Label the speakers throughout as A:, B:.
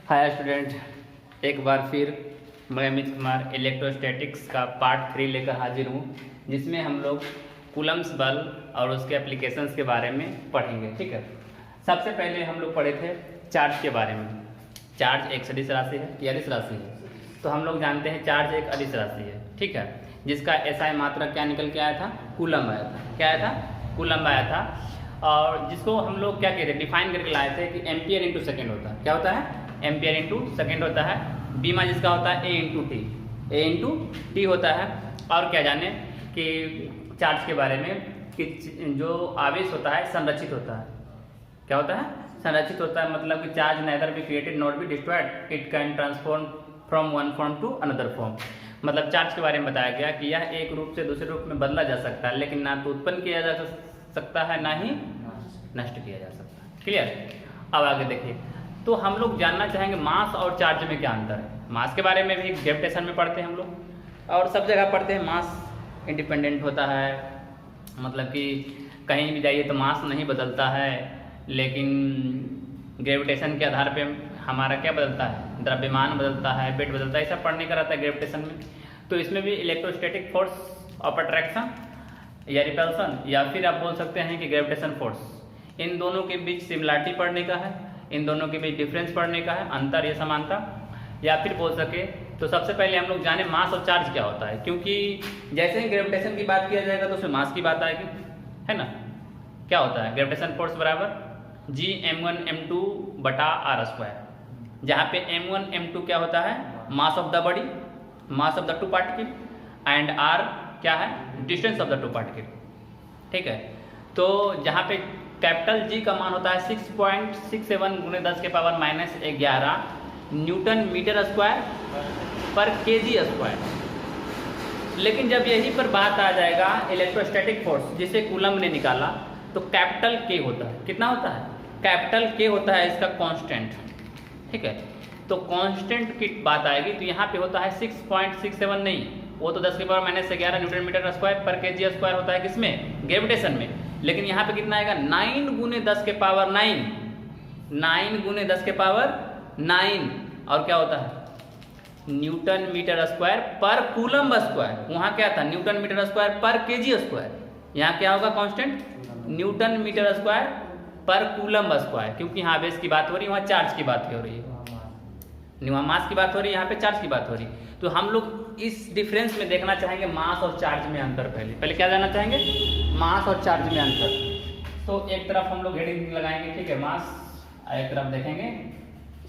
A: Hi student, एक बार फिर मैं अमित कुमार इलेक्ट्रोस्टैटिक्स का पार्ट 3 लेकर हाजिर हूँ, जिसमें हम लोग कूलम्ब्स बल और उसके एप्लीकेशंस के बारे में पढ़ेंगे। ठीक है, सबसे पहले हम लोग पढ़े थे चार्ज के बारे में। चार्ज एक सदिश राशि है या अदिश राशि है, तो हम लोग जानते हैं चार्ज एक अदिश राशि है। ठीक है, जिसका एसआई मात्रा क्या निकल के आया था? कूलम्ब आया था। क्या आया था? कूलम्ब आया था। और जिसको हम लोग क्या कहते हैं, डिफाइन करके लाए थे कि एम्पियर इंटू सेकेंड होता है। क्या होता है? एम्पियर इंटू सेकेंड होता है। बीमा जिसका होता है ए इंटू टी, ए इंटू टी होता है। और क्या जाने कि चार्ज के बारे में कि जो आवेश होता है संरक्षित होता है। क्या होता है? संरक्षित होता है, मतलब कि charge neither be created not be destroyed, it can transform from one form to another form. मतलब चार्ज के बारे में बताया गया कि यह एक रूप से दूसरे रूप में बदला जा सकता है, लेकिन ना तो उत्पन्न किया जा सकता है ना ही नष्ट किया जा सकता है। क्लियर? अब आगे देखिए, तो हम लोग जानना चाहेंगे मास और चार्ज में क्या अंतर है। मास के बारे में भी ग्रेविटेशन में पढ़ते हैं हम लोग, और सब जगह पढ़ते हैं। मास इंडिपेंडेंट होता है, मतलब कि कहीं भी जाइए तो मास नहीं बदलता है, लेकिन ग्रेविटेशन के आधार पे हमारा क्या बदलता है? द्रव्यमान बदलता है, वेट बदलता है, ऐसा पढ़ने का रहता है ग्रेविटेशन में। तो इसमें भी इलेक्ट्रोस्टैटिक फोर्स ऑफ अट्रैक्शन या रिपल्सन, या फिर आप बोल सकते हैं कि ग्रेविटेशन फोर्स, इन दोनों के बीच सिमिलरिटी पढ़ने का है, इन दोनों के बीच डिफरेंस पढ़ने का है, अंतर या समानता, या फिर बोल सके तो सबसे पहले हम लोग जाने मास और चार्ज क्या होता है। क्योंकि जैसे ही ग्रेविटेशन की बात किया जाएगा तो उसमें मास की बात आएगी, है ना। क्या होता है? ग्रेविटेशन फोर्स बराबर जी m1 m2 बटा आर स्क्वायर, जहाँ पे m1 m2 क्या होता है? Mass of the body, mass of the two particle, and r क्या है? Distance of the two particle. ठीक है, तो जहाँ पे कैपिटल जी का मान होता है 6.67 गुणे 10 के power minus 11 newton metre square पर केजी स्क्वायर। लेकिन जब यहीं पर बात आ जाएगा इलेक्ट्रोस्टैटिक फोर्स जिसे कूलम्ब ने निकाला, तो कैपिटल के होता है। कितना होता है? कैपिटल के होता है इसका कांस्टेंट। ठीक है, तो कांस्टेंट की बात आएगी तो यहाँ पे होता है 6.67, नहीं, वो तो 10 के power minus 11 newton metre square पर केजी स्क्वायर होता है किसमें? ग्रेविटेशन में। लेकिन यहाँ पे कितना आएगा? 9 गुने 10 के पावर 9, 9 गुने 10 के पावर 9, और क्या होता है? न्यूटन मीटर स्क्वायर पर कूलम्ब स्क्वायर। वहाँ क्या था? न्यूटन मीटर स्क्वायर पर केजी स्क्वायर। यहाँ क्या होगा कांस्टेंट? न्यूटन मीटर स्क्वायर पर कूलम्ब स्क्वायर, क्योंकि यहाँ आवेश की बात हो रही है, वहाँ चार्ज की बात हो रही है, वहाँ मास की बात हो रही है, यहाँ पे चार्ज की बात हो रही है। तो हम लोग इस डिफरेंस में देखना चाहेंगे मास और चार्ज में अंतर। पहले क्या जानना चाहेंगे? मास और चार्ज में अंतर। तो एक तरफ हम लोग हेडिंग लगाएंगे, ठीक है, मास, एक तरफ देखेंगे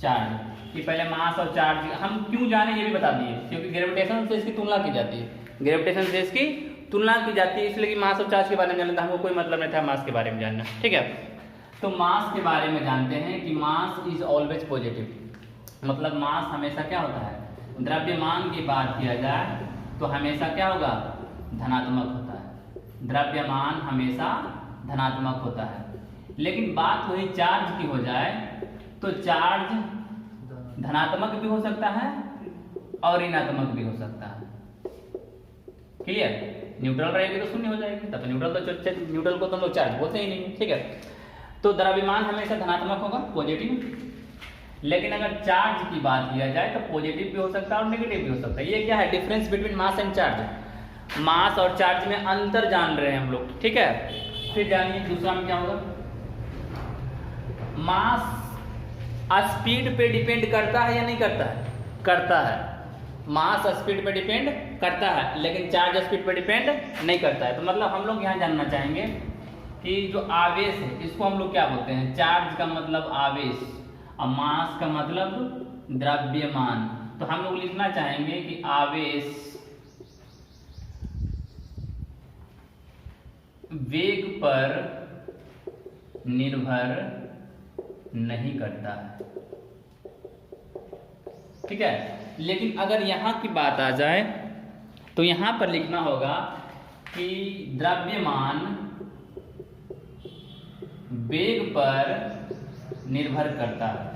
A: चार्ज, कि पहले मास और चार्ज हम क्यों जाने ये भी बता दिए, क्योंकि ग्रेविटेशन से इसकी तुलना की जाती है, ग्रेविटेशन से इसकी तुलना की जाती है, इसलिए कि मास और चार्ज के बारे में जानना था, हमको कोई मतलब नहीं था मास के बारे में जानना। ठीक है, तो मास के बारे में जानते हैं कि मास इज ऑलवेज पॉजिटिव, मतलब मास हमेशा क्या होता है? द्रव्यमान की बात किया जाए तो हमेशा क्या होगा? धनात्मक होता है। द्रव्यमान हमेशा धनात्मक होता है। लेकिन बात वही चार्ज की हो जाए तो चार्ज धनात्मक भी हो सकता है और ऋणात्मक भी हो सकता है। क्लियर? न्यूट्रल रहेगी तो शून्य हो जाएगी, तब तो न्यूट्रल को तो हम लोग चार्ज बोलते ही नहीं। ठीक है, तो द्रव्यमान हमेशा धनात्मक होगा, पॉजिटिव। लेकिन अगर चार्ज की बात किया जाए तो पॉजिटिव भी हो सकता है और नेगेटिव भी हो सकता है। ये क्या है? Difference between mass and charge. Mass और चार्ज में अंतर जान रहे हैं हम लोग। ठीक है, फिर जानिए दूसरा में क्या होगा। मास स्पीड पे डिपेंड करता है या नहीं करता है? करता है। मास स्पीड पे डिपेंड करता है, लेकिन चार्ज स्पीड पे डिपेंड नहीं करता है। तो मतलब हम लोग यहाँ जानना चाहेंगे कि जो आवेश है इसको हम लोग क्या बोलते हैं? चार्ज का मतलब आवेश और मास का मतलब द्रव्यमान। तो हम लोग लिखना चाहेंगे कि आवेश वेग पर निर्भर नहीं करता है। ठीक है, लेकिन अगर यहाँ की बात आ जाए तो यहाँ पर लिखना होगा कि द्रव्यमान वेग पर निर्भर करता है।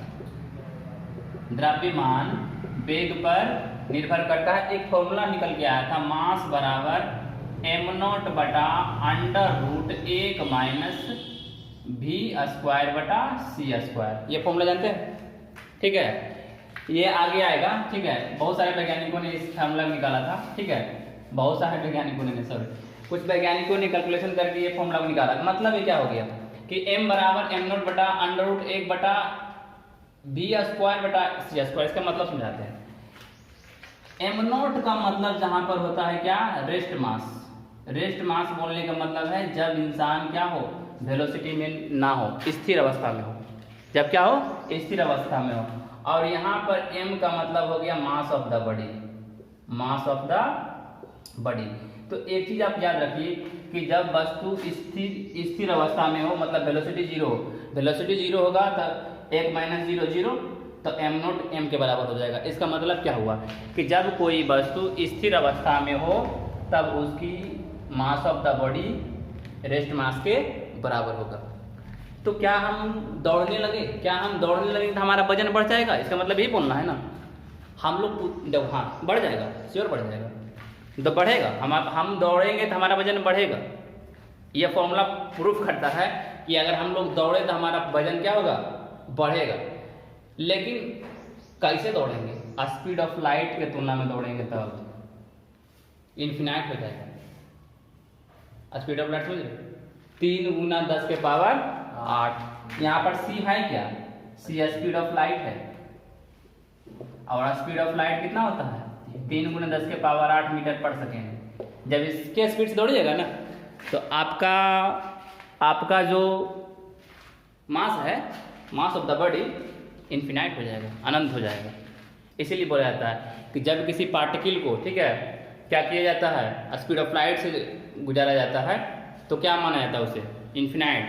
A: द्रव्यमान वेग पर निर्भर करता है। एक फॉर्मूला निकल के आया था, मास बराबर m0 बटा √1 माइनस v स्क्वायर बटा c स्क्वायर। ये फॉर्मूला जानते हैं? ठीक है, ये आगे आएगा, ठीक है। बहुत सारे वैज्ञानिकों ने इस फॉर्मूला निकाला था, ठीक है। बहुत सारे वैज्ञानिकों ने, सॉरी, कुछ वैज्ञानिकों ने कैलकुलेशन करके ये फॉर्मूला निकाला। मतलब ये क्या हो गया कि m बराबर m नॉट बटा अंडर रूट 1 बटा b स्क्वायर बटा c स्क्वायर। इसका मतलब समझाते हैं। m नॉट का मतलब जहां पर होता है क्या, रेस्ट मास। रेस्ट मास बोलने का मतलब है जब इंसान क्या हो, वेलोसिटी में ना हो, स्थिर अवस्था में हो। जब क्या हो, स्थिर अवस्था में हो। और यहाँ पर m का मतलब हो गया मास of the body, mass of the body. तो एक चीज आप याद रखिए कि जब वस्तु स्थिर अवस्था में हो, मतलब वेलोसिटी जीरो हो, वेलोसिटी जीरो होगा तब 1 माइनस 0 0, तो m नॉट m के बराबर हो जाएगा। इसका मतलब क्या हुआ कि जब कोई वस्तु स्थिर अवस्था में हो तब उसकी मास of the body rest mass के बराबर होगा। तो क्या हम दौड़ने लगे, क्या हम दौड़ने लगे तो हमारा वजन बढ़ जाएगा? इसका मतलब यही बोलना है ना। हम लोग जब, हाँ, बढ़ जाएगा, श्योर बढ़ जाएगा, तो बढ़ेगा। हम दौड़ेंगे तो हमारा वजन बढ़ेगा। यह फॉर्मूला प्रूफ करता है कि अगर हम लोग दौड़े तो हमारा वजन क्या होगा, बढ़ेगा। लेकिन कैसे दौड़ेंगे? स्पीड ऑफ लाइट के तुलना में दौड़ेंगे तब इन्फिनाइट हो जाएगा। स्पीड ऑफ लाइट समझ, 3 गुना 10 के पावर 8। यहाँ पर c है क्या, c स्पीड ऑफ लाइट है। और स्पीड ऑफ लाइट कितना होता है, 3 गुना 10 के पावर 8 मीटर पर सेकेंड। जब इसके स्पीड से दौड़िएगा ना तो आपका जो मास है, mass of the body infinite हो जाएगा, अनंत हो जाएगा। इसीलिए बोला जाता है कि जब किसी पार्टिकल को, ठीक है, क्या किया जाता है, स्पीड ऑफ लाइट से गुजारा जाता है तो क्या माना जाता है उसे, इन्फिनाइट,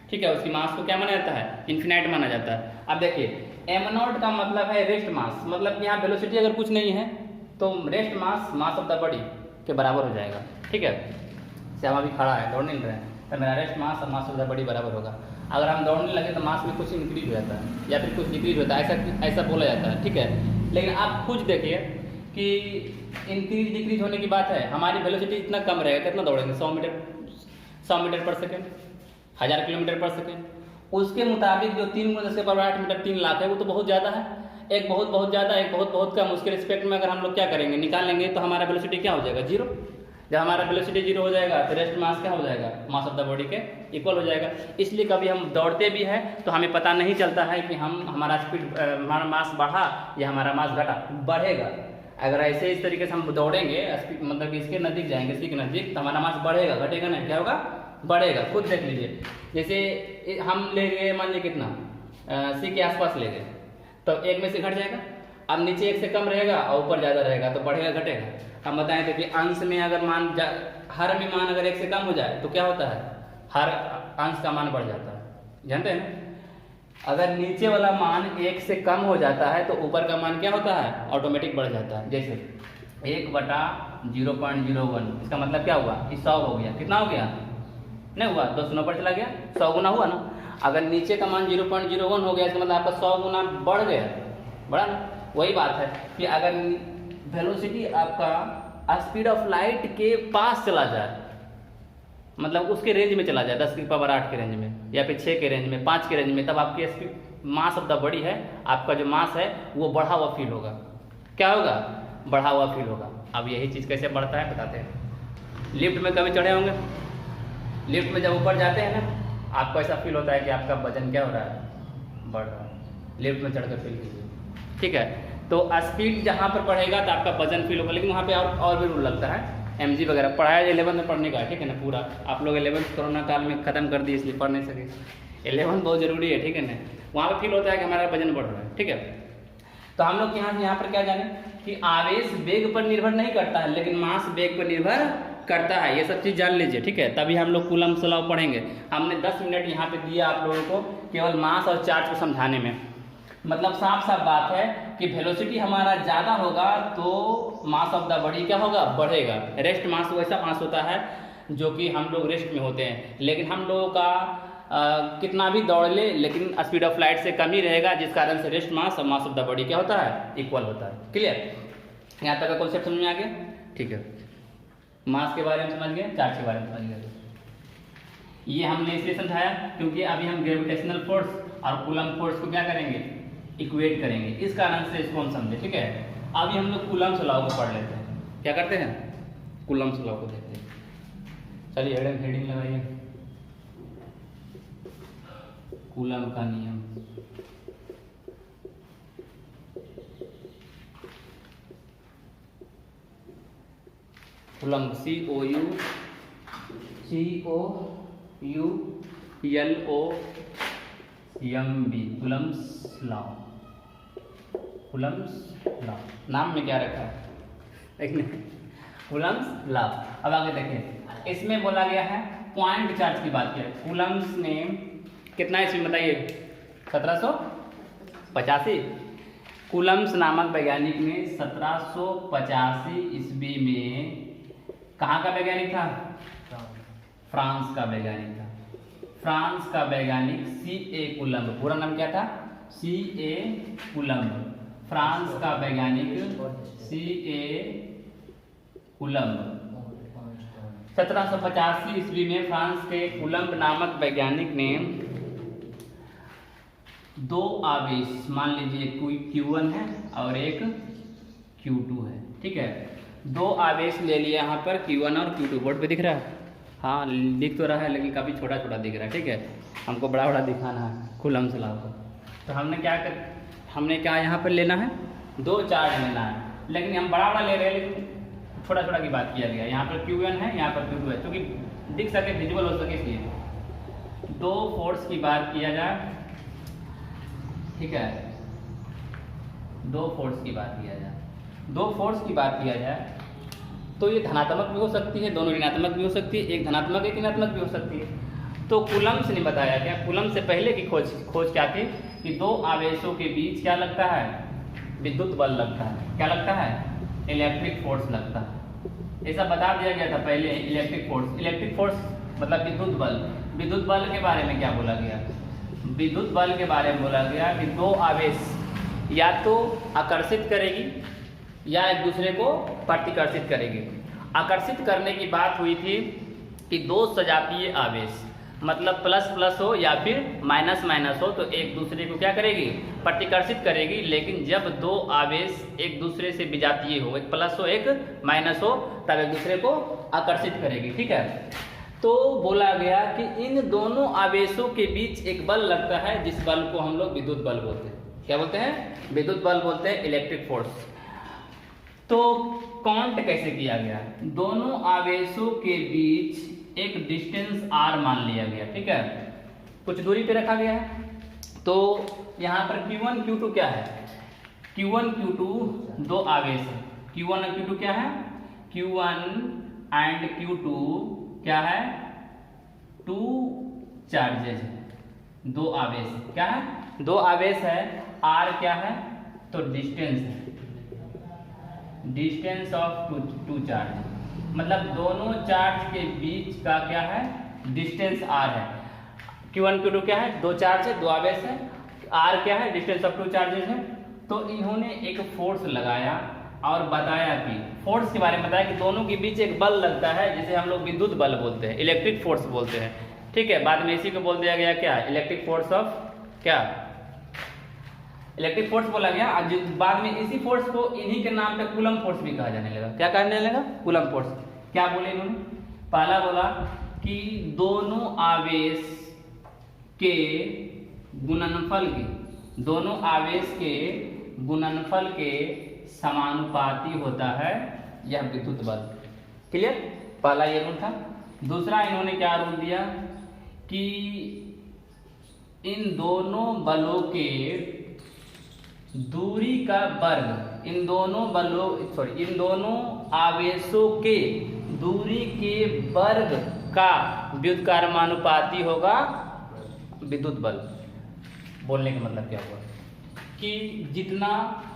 A: ठीक है। उसकी मास को क्या माना जाता है, इन्फिनाइट माना जाता है। अब देखिए m नॉट का मतलब है रेस्ट मास, मतलब यहाँ वेलोसिटी अगर कुछ नहीं है तो rest mass mass of the body के बराबर हो जाएगा, ठीक है। जैसे हम अभी खड़ा है, दौड़ नहीं रहे हैं, तो मेरा रेस्ट मास और मास ऑफ द बॉडी बराबर होगा। अगर हम दौड़ने लगे तो मास में कुछ इंक्रीज हो जाता है या फिर कुछ डिक्रीज होता है, ऐसा बोला जाता है, ठीक है। लेकिन आप खुद देखिए कि इंक्रीज डिक्रीज होने की बात है। हमारी वेलोसिटी इतना कम रहेगा, कितना दौड़ेंगे, 100 मीटर पर सेकेंड, 1000 किलोमीटर पर सेकेंड। उसके मुताबिक जो 3 गुना 10 के पावर 8 मीटर 3 लाख है, वो तो बहुत ज़्यादा है। एक बहुत ज़्यादा, एक बहुत कम। उसके रिस्पेक्ट में अगर हम लोग क्या करेंगे, निकाल लेंगे तो हमारा वेलोसिटी क्या हो जाएगा, 0। जब हमारा वेलोसिटी 0 हो जाएगा तो रेस्ट मास क्या हो जाएगा, मास ऑफ द बॉडी के इक्वल हो जाएगा। इसलिए कभी हम दौड़ते भी हैं तो हमें पता नहीं चलता है कि हमारा स्पीड, हमारा मास बढ़ा या हमारा मास घटा, बढ़ेगा। अगर ऐसे इस तरीके से हम दौड़ेंगे, मतलब इसके नज़दीक जाएंगे, इसी के नज़दीक, तो हमारा मास बढ़ेगा, घटेगा नहीं, क्या होगा, बढ़ेगा। खुद देख लीजिए, जैसे हम ले गए, मान लीजिए कितना, सी के आसपास ले गए, तो 1 में से घट जाएगा। अब नीचे 1 से कम रहेगा और ऊपर ज़्यादा रहेगा, तो बढ़ेगा घटेगा। हम बताएं तो कि अंश में अगर हर में मान अगर 1 से कम हो जाए तो क्या होता है, हर अंश का मान बढ़ जाता है, जानते हैं ना। अगर नीचे वाला मान 1 से कम हो जाता है तो ऊपर का मान क्या होता है, ऑटोमेटिक बढ़ जाता है। जैसे 1/0.01, इसका मतलब क्या हुआ, 100 हो गया। कितना हो गया, नहीं हुआ, 200 पर चला गया, 100 गुना हुआ ना। अगर नीचे का मान 0.01 हो गया, इसका मतलब आपका 100 गुना बढ़ गया, बढ़ा ना। वही बात है कि अगर वेलोसिटी आपका स्पीड ऑफ लाइट के पास चला जाए, मतलब उसके रेंज में चला जाए, 10 की पावर 8 के रेंज में या फिर 6 के रेंज में, 5 के रेंज में, तब आपकी speed, mass of the body है, आपका जो मास है वो बढ़ा हुआ फील होगा। क्या होगा, बढ़ा हुआ फील होगा। अब यही चीज़ कैसे बढ़ता है बताते हैं। लिफ्ट में कभी चढ़े होंगे, लिफ्ट में जब ऊपर जाते हैं ना, आपको ऐसा फील होता है कि आपका वजन क्या हो रहा है, बढ़ रहा है। लिफ्ट में चढ़कर फील कीजिए, ठीक है। तो स्पीड जहाँ पर बढ़ेगा तो आपका वजन फील होगा। लेकिन वहाँ पे और भी रूल लगता है, mg वगैरह पढ़ाया 11th में पढ़ने का, ठीक है ना। पूरा आप लोग 11th कोरोना काल में ख़त्म कर दिए, इसलिए पढ़ नहीं सके। 11th बहुत जरूरी है, ठीक है ना। वहाँ पर फील होता है कि हमारा वजन बढ़ रहा है, ठीक है। तो हम लोग यहाँ पर क्या जाने कि आवेश वेग पर निर्भर नहीं करता है, लेकिन मास वेग पर निर्भर करता है। ये सब चीज़ जान लीजिए, ठीक है। तभी हम लोग कूलम्ब्स लॉ पढ़ेंगे। हमने 10 मिनट यहाँ पे दिया आप लोगों को केवल मास और चार्ज को समझाने में। मतलब साफ साफ बात है कि वेलोसिटी हमारा ज़्यादा होगा तो मास ऑफ द बॉडी क्या होगा, बढ़ेगा। रेस्ट मास वैसा मास होता है जो कि हम लोग रेस्ट में होते हैं। लेकिन हम लोगों का कितना भी दौड़ ले, लेकिन स्पीड ऑफ लाइट से कम ही रहेगा, जिस कारण से रेस्ट मास और मास ऑफ द बॉडी क्या होता है, इक्वल होता है। क्लियर, यहाँ तक का कॉन्सेप्ट समझ में आ गया, ठीक है। मास के बारे में समझ गए, चार्ज के बारे में समझ गए। ये हमने इसलिए समझाया क्योंकि अभी हम ग्रेविटेशनल फोर्स और कूलम्ब फोर्स को क्या करेंगे, इक्वेट करेंगे। इस कारण से इसको हम समझे, ठीक है। अभी हम लोग कूलम्स लॉ को पढ़ लेते हैं। क्या करते हैं, कूलम्स लॉ को देखते हैं। चलिए हेडिंग लगाइए, कूलम का नियम। Coulomb COULOMB, Coulomb's law. Coulomb's law नाम में क्या रखा है, कूलम्स लॉ। अब आगे देखें, इसमें बोला गया है पॉइंट चार्ज की बात किया। कूलम्स ने कितना ईस्वी बताइए, 1785। कूलम्स नामक वैज्ञानिक ने 1785 ईस्वी में, कहाँ का वैज्ञानिक था, फ्रांस का वैज्ञानिक था। फ्रांस का वैज्ञानिक C.A. कूलम्ब, पूरा नाम क्या था, C.A. कूलम्ब। फ्रांस का वैज्ञानिक C.A. कूलम्ब 1785 ईस्वी में फ्रांस के कूलम्ब नामक वैज्ञानिक ने दो आवेश, मान लीजिए कोई Q1 है और एक Q2 है, ठीक है। दो आवेश ले लिया यहाँ पर, Q1 और Q2। बोर्ड पे दिख रहा है, हाँ दिख तो रहा है लेकिन काफ़ी छोटा छोटा दिख रहा है, ठीक है। हमको बड़ा बड़ा दिखाना है कूलम्स लॉ को। तो हमने क्या यहाँ पर लेना है, दो चार्ज लेना है, लेकिन हम बड़ा बड़ा ले रहे हैं, लेकिन छोटा छोटा की बात किया गया। यहाँ पर Q1 है, यहाँ पर Q2 है, क्योंकि दिख सके, विजुअल हो सके, इसलिए। दो फोर्स की बात किया जाए, ठीक है, दो फोर्स की बात किया जाए तो ये धनात्मक भी हो सकती है, दोनों ऋणात्मक भी हो सकती है, एक धनात्मक एक ऋणात्मक भी हो सकती है। तो कूलम्स ने बताया क्या, कूलम्ब से पहले की खोज क्या थी कि दो आवेशों के बीच क्या लगता है, विद्युत बल लगता है। क्या लगता है, इलेक्ट्रिक फोर्स लगता है। ऐसा बता दिया गया था पहले, इलेक्ट्रिक फोर्स मतलब विद्युत बल। विद्युत बल के बारे में क्या बोला गया, विद्युत बल के बारे में बोला गया कि दो आवेश या तो आकर्षित करेगी या एक दूसरे को प्रतिकर्षित करेगी। आकर्षित करने की बात हुई थी कि दो सजातीय आवेश, मतलब प्लस प्लस हो या फिर माइनस माइनस हो, तो एक दूसरे को क्या करेगी, प्रतिकर्षित करेगी। लेकिन जब दो आवेश एक दूसरे से विजातीय हो, एक प्लस हो एक माइनस हो, तब एक दूसरे को आकर्षित करेगी, ठीक है। तो बोला गया कि इन दोनों आवेशों के बीच एक बल लगता है, जिस बल को हम लोग विद्युत बल बोलते हैं। क्या बोलते हैं, विद्युत बल बोलते हैं, इलेक्ट्रिक फोर्स। तो काउंट कैसे किया गया, दोनों आवेशों के बीच एक डिस्टेंस r मान लिया गया, ठीक है, कुछ दूरी पे रखा गया है। तो यहाँ पर Q1 Q2 क्या है, Q1 Q2 दो आवेश है। Q1 और Q2 क्या है, Q1 एंड Q2 क्या है, टू चार्जेज है, दो आवेश। क्या है, दो आवेश है। r क्या है, तो डिस्टेंस है, डिस्टेंस ऑफ टू चार्ज, मतलब दोनों चार्ज के बीच का क्या है, डिस्टेंस r है। Q1 Q2 क्या है, दो चार्ज है, दो आवेश है। r क्या है, डिस्टेंस ऑफ टू चार्जेस है। तो इन्होंने एक फोर्स लगाया और बताया कि फोर्स के बारे में बताया कि दोनों के बीच एक बल लगता है, जिसे हम लोग विद्युत बल बोलते हैं, इलेक्ट्रिक फोर्स बोलते हैं, ठीक है। बाद में इसी को बोल दिया गया क्या, इलेक्ट्रिक फोर्स ऑफ क्या, इलेक्ट्रिक फोर्स बोला गया। आज बाद में इसी फोर्स को इन्हीं के नाम पे कूलम्ब फोर्स भी कहा जाने लगा। क्या कहने लगा, कूलम्ब फोर्स। क्या बोले इन्होंने, पहला बोला कि दोनों आवेश के गुणनफल के, दोनों आवेश के गुणनफल के समानुपाती होता है यह विद्युत बल। क्लियर, पहला ये रूल था। दूसरा इन्होंने क्या रूल दिया कि इन दोनों बलों के दूरी का वर्ग, इन दोनों आवेशों के दूरी के वर्ग का व्युत्क्रमानुपाती होगा विद्युत बल। बोलने का मतलब क्या हुआ कि जितना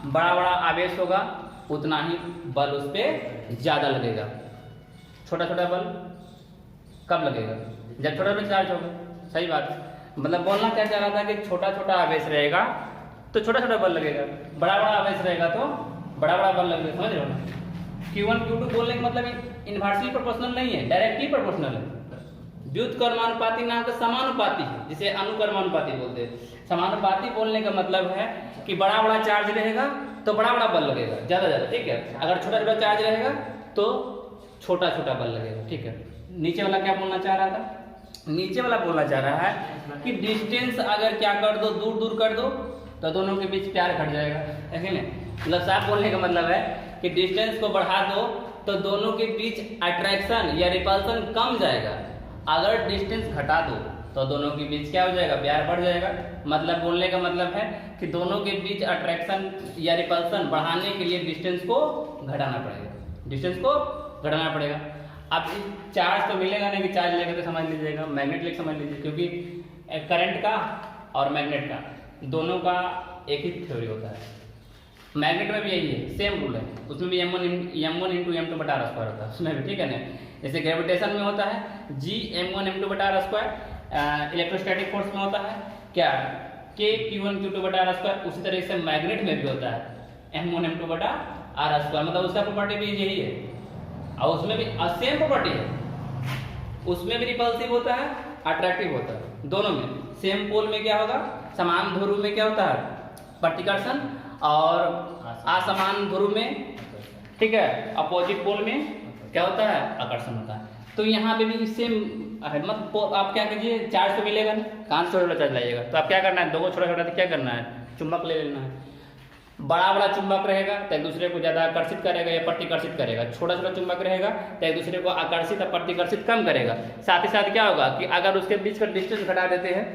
A: बड़ा बड़ा आवेश होगा उतना ही बल उस पर ज़्यादा लगेगा। छोटा छोटा बल कब लगेगा, जब छोटा छोटा चार्ज होगा। सही बात है, मतलब बोलना क्या चाह रहा था कि छोटा छोटा आवेश रहेगा तो छोटा छोटा बल लगेगा, बड़ा बड़ा आवेश रहेगा तो बड़ा बड़ा बल लगेगा। समझ रहे हो ना। Q1 Q2 बोलने का मतलब इन्वर्सली प्रोपोर्शनल नहीं है, डायरेक्टली प्रोपोर्शनल है। व्युत्क्रमानुपाती ना होकर समानुपाती है, जिसे अनुक्रमानुपाती बोलते हैं। समानुपाती बोलने का मतलब है कि बड़ा बड़ा चार्ज रहेगा तो बड़ा बड़ा बल लगेगा ज्यादा ज्यादा, ठीक है। अगर छोटा छोटा चार्ज रहेगा तो छोटा छोटा बल लगेगा, ठीक है। नीचे वाला क्या बोलना चाह रहा था? नीचे वाला बोलना चाह रहा है कि डिस्टेंस अगर क्या कर दो, दूर दूर कर दो तो दोनों के बीच प्यार घट जाएगा, है कि नहीं? मतलब साफ बोलने का मतलब है कि डिस्टेंस को बढ़ा दो तो दोनों के बीच अट्रैक्शन या रिपल्सन कम जाएगा। अगर डिस्टेंस घटा दो तो दोनों के बीच क्या हो जाएगा? प्यार बढ़ जाएगा। मतलब बोलने का मतलब है कि दोनों के बीच अट्रैक्शन या रिपल्सन बढ़ाने के लिए डिस्टेंस को घटाना पड़ेगा, डिस्टेंस को घटाना पड़ेगा। अब चार्ज तो मिलेगा नहीं कि चार्ज लेकर के समझ लीजिएगा, मैग्नेट लेकर समझ लीजिए, क्योंकि करंट का और मैग्नेट का दोनों का एक ही थ्योरी होता है। मैग्नेट में भी यही है, सेम रूल है, उसमें भी m1 इंटू m2 बटा r स्क्वायर होता है, उसमें भी, ठीक है ना। जैसे ग्रेविटेशन में होता है g m1 m2 बटा r स्क्वायर, इलेक्ट्रोस्टैटिक फोर्स में होता है क्या? k q1 q2 बटा r स्क्वायर। उसी तरह से मैग्नेट में भी होता है m1 m2 बटा r स्क्वायर, मतलब उसका प्रॉपर्टी भी यही है। और उसमें भी सेम प्रॉपर्टी है, उसमें भी रिपल्सिव होता है, अट्रैक्टिव होता है, दोनों में। सेम पोल में क्या होगा? समान ध्रुव में क्या होता है? प्रतिकर्षण, और असमान ध्रुव में, ठीक है, अपोजिट पोल में क्या होता है? आकर्षण होता है। तो यहाँ पे भी सेम है। मत आप क्या कीजिए, चार्ज तो मिलेगा नहीं, कहाँ से छोटा चार्ज लाइएगा? तो आप क्या करना है? दो को छोटा छोटा क्या करना है? चुंबक ले लेना है। बड़ा बड़ा चुंबक रहेगा तो एक दूसरे को ज्यादा आकर्षित करेगा या प्रतिकर्षित करेगा, छोटा छोटा चुंबक रहेगा तो एक दूसरे को आकर्षित और प्रतिकर्षित कम करेगा। साथ ही साथ क्या होगा कि अगर उसके बीच का डिस्टेंस घटा देते हैं,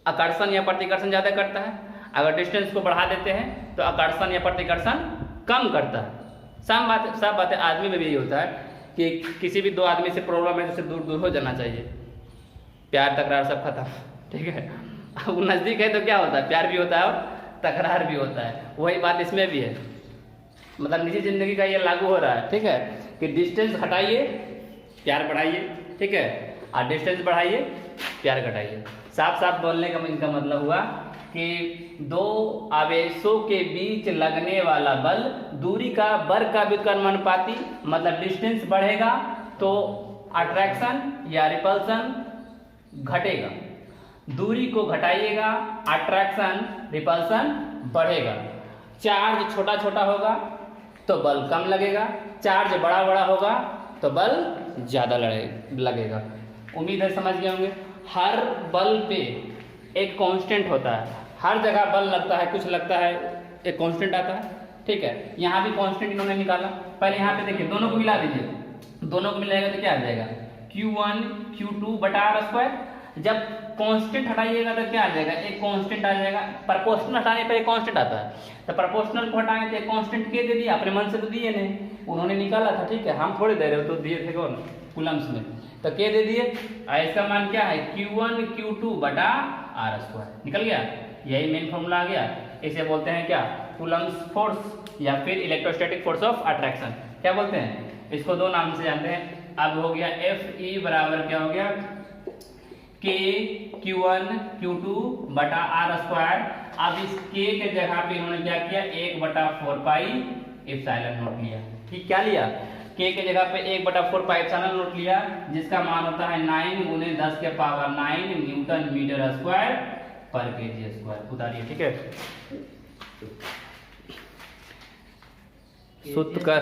A: आकर्षण या प्रतिकर्षण ज्यादा करता है, अगर डिस्टेंस को बढ़ा देते हैं तो आकर्षण या प्रतिकर्षण कम करता है। सब बातें आदमी में भी यही होता है कि किसी भी दो आदमी से प्रॉब्लम है तो उससे दूर दूर हो जाना चाहिए, प्यार तकरार सब खत्म, ठीक है। अब नजदीक है तो क्या होता है? प्यार भी होता है और तकरार भी होता है। वही बात इसमें भी है, मतलब निजी जिंदगी का ये लागू हो रहा है, ठीक है, कि डिस्टेंस हटाइए प्यार बढ़ाइए, ठीक है, और डिस्टेंस बढ़ाइए प्यार घटाइए। साफ साफ बोलने का इनका मतलब हुआ कि दो आवेशों के बीच लगने वाला बल दूरी का वर्ग का व्युत्क्रमानुपाती, मतलब डिस्टेंस बढ़ेगा तो अट्रैक्शन या रिपल्सन घटेगा, दूरी को घटाइएगा अट्रैक्शन रिपल्सन बढ़ेगा। चार्ज छोटा छोटा होगा तो बल कम लगेगा, चार्ज बड़ा बड़ा होगा तो बल ज्यादा लगेगा। उम्मीद है समझ गए होंगे। हर बल पे एक कांस्टेंट होता है, हर जगह बल लगता है, कुछ लगता है, एक कांस्टेंट आता है, ठीक है। यहाँ भी कांस्टेंट इन्होंने निकाला। पहले यहाँ पे देखिए, दोनों को मिला दीजिए, दोनों को मिलाएगा तो क्या आ जाएगा? q1 q2 बटा r स्क्वायर। जब कांस्टेंट हटाइएगा तो क्या आ जाएगा? एक कांस्टेंट आ जाएगा। प्रोपोर्शनल हटाने पर एक कांस्टेंट आता है, तो प्रोपोर्शनल को हटाएंगे तो एक कांस्टेंट के दे दिया, अपने मन से तो दिए नहीं, उन्होंने निकाला था, ठीक है, हम थोड़े दे रहे हो, तो दिए थे कौन? कूलम्स में, तो के दे दिए। इसका मान क्या है? q1 q2 बटा r स्क्वायर। निकल गया, यही मेन फॉर्मूला आ गया। इसे बोलते हैं क्या? कूलम्स फोर्स या फिर इलेक्ट्रोस्टैटिक फोर्स ऑफ अट्रैक्शन, क्या बोलते हैं? इसको दो नाम से जानते हैं। अब हो गया Fe बराबर क्या हो गया? k q1 q2 बटा r स्क्वायर। अब इस k के जगह पे इन्होंने क्या किया? 1/4 पाई एप्सिलॉन नॉट लिया। ठीक, क्या लिया? k के जगह पे 1/4 पाई एप्सिलॉन नॉट लिया, जिसका मान होता है 9 × 10 के पावर 9 न्यूटन मीटर स्क्वायर पर केजी स्क्वायर। उतारिए, ठीक है, सूत्र कर।